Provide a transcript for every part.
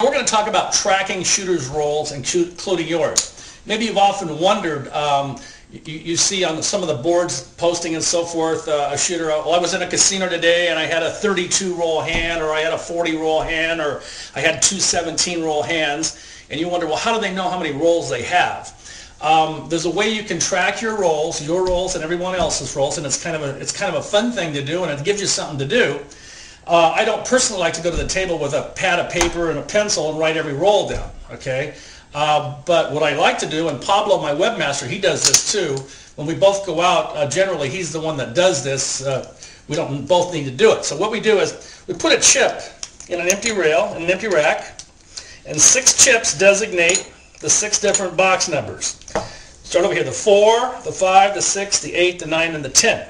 we're going to talk about tracking shooters' rolls, including yours. Maybe you've often wondered, you see on some of the boards posting and so forth, a shooter, well, I was in a casino today and I had a 32 roll hand, or I had a 40 roll hand, or I had two 17 roll hands, and you wonder, well, how do they know how many rolls they have? There's a way you can track your rolls and everyone else's rolls, and it's kind of a fun thing to do, and it gives you something to do. I don't personally like to go to the table with a pad of paper and a pencil and write every roll down, okay? But what I like to do, and Pablo, my webmaster, he does this too. When we both go out, generally he's the one that does this. We don't both need to do it. So what we do is we put a chip in an empty rail, in an empty rack, and 6 chips designate the 6 different box numbers. Start over here, the 4, the 5, the 6, the 8, the 9, and the 10.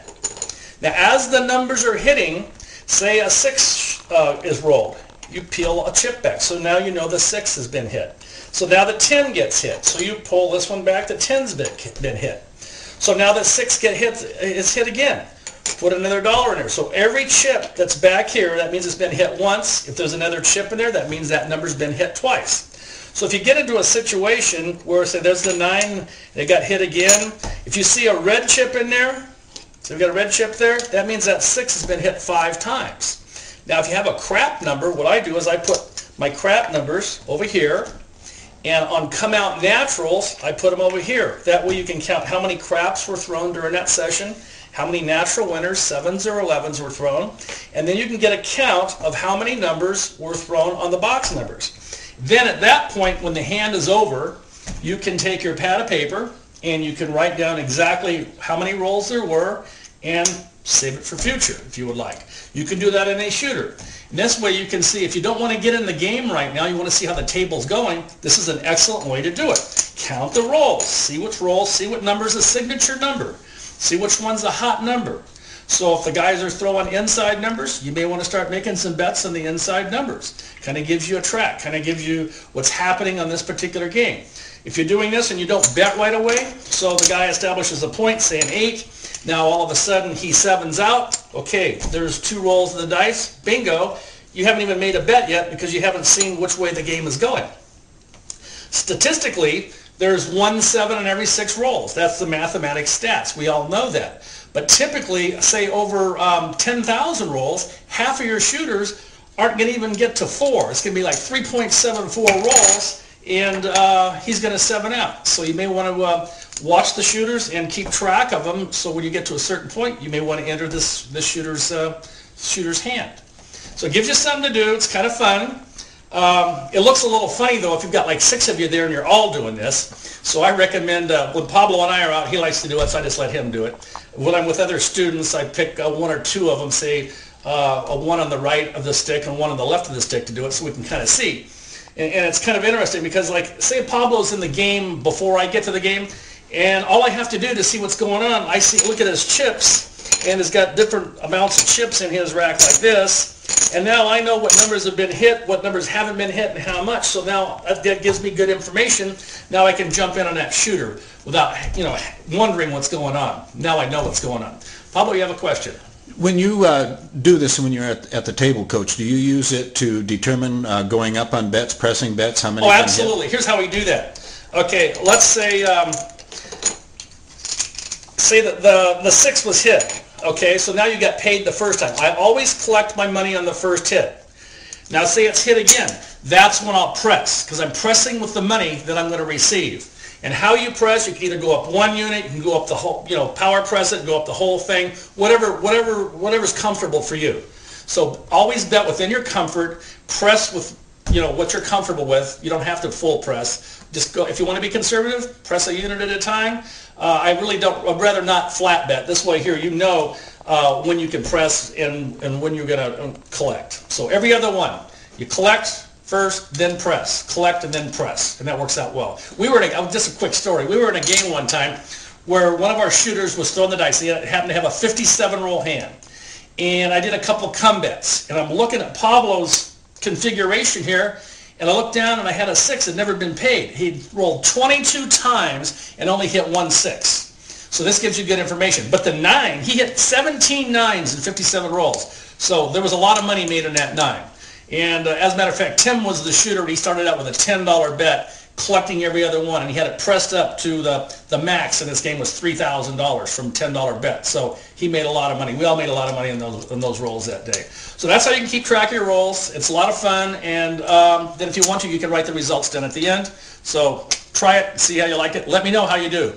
Now as the numbers are hitting, say a 6 is rolled, you peel a chip back. So now you know the 6 has been hit. So now the 10 gets hit. So you pull this one back, the 10's been hit. So now the 6 is hit again. Put another dollar in there. So every chip that's back here, that means it's been hit once. If there's another chip in there, that means that number's been hit twice. So if you get into a situation where, say, there's the 9, and it got hit again, if you see a red chip in there, so we've got a red chip there, that means that 6 has been hit 5 times. Now if you have a crap number, what I do is I put my crap numbers over here, and on come out naturals, I put them over here. That way you can count how many craps were thrown during that session, how many natural winners, 7s or 11s were thrown, and then you can get a count of how many numbers were thrown on the box numbers. Then at that point, when the hand is over, you can take your pad of paper and you can write down exactly how many rolls there were and save it for future if you would like. You can do that in a shooter. And this way you can see, if you don't want to get in the game right now, you want to see how the table's going, this is an excellent way to do it. Count the rolls, see which rolls, see what number is a signature number, see which one's a hot number. So if the guys are throwing inside numbers, you may want to start making some bets on the inside numbers. Kind of gives you a track, kind of gives you what's happening on this particular game. If you're doing this and you don't bet right away, so the guy establishes a point, say an 8, now all of a sudden he 7's out, okay, there's 2 rolls of the dice, bingo, you haven't even made a bet yet because you haven't seen which way the game is going. Statistically, there's 1 7 in every 6 rolls. That's the mathematics stats. We all know that. But typically, say over 10,000 rolls, half of your shooters aren't going to even get to 4. It's going to be like 3.74 rolls, and he's going to 7 out. So you may want to watch the shooters and keep track of them. So when you get to a certain point, you may want to enter this shooter's hand. So it gives you something to do. It's kind of fun. It looks a little funny, though, if you've got like 6 of you there and you're all doing this. So I recommend, when Pablo and I are out, he likes to do it, so I just let him do it. When I'm with other students, I pick 1 or 2 of them, say a 1 on the right of the stick and 1 on the left of the stick to do it, so we can kind of see. And it's kind of interesting because, like, say Pablo's in the game before I get to the game, and all I have to do to see what's going on, look at his chips, and he's got different amounts of chips in his rack like this. And now I know what numbers have been hit, what numbers haven't been hit, and how much. So now that gives me good information. Now I can jump in on that shooter without, wondering what's going on. Now I know what's going on. Pablo, you have a question. When you do this, when you're at the table, Coach, do you use it to determine going up on bets, pressing bets, how many? Oh, absolutely. Here's how we do that. Okay, let's say that the 6 was hit. Okay, so now you got paid the first time. I always collect my money on the first hit. Now say it's hit again. That's when I'll press, because I'm pressing with the money that I'm going to receive. And how you press, you can either go up 1 unit, you can go up the whole, power press it, go up the whole thing, whatever's comfortable for you. So always bet within your comfort, press with, what you're comfortable with. You don't have to full press. Just go, if you want to be conservative, press a unit at a time. I'd rather not flat bet. This way here, when you can press and when you're going to collect. So every other one, you collect first, then press. Collect and then press. And that works out well. Just a quick story. We were in a game one time where one of our shooters was throwing the dice. He happened to have a 57 roll hand. And I did a couple come bets. And I'm looking at Pablo's configuration here, and I looked down and I had a 6 that had never been paid. He'd rolled 22 times and only hit 1 6. So this gives you good information. But the 9, he hit 17 9s in 57 rolls. So there was a lot of money made on that 9. And as a matter of fact, Tim was the shooter, and he started out with a $10 bet, collecting every other one, and he had it pressed up to the max in this game was $3,000 from $10 bet. So he made a lot of money. We all made a lot of money in those rolls that day. So that's how you can keep track of your rolls. It's a lot of fun, and then if you want to, you can write the results down at the end. So try it, see how you like it. Let me know how you do.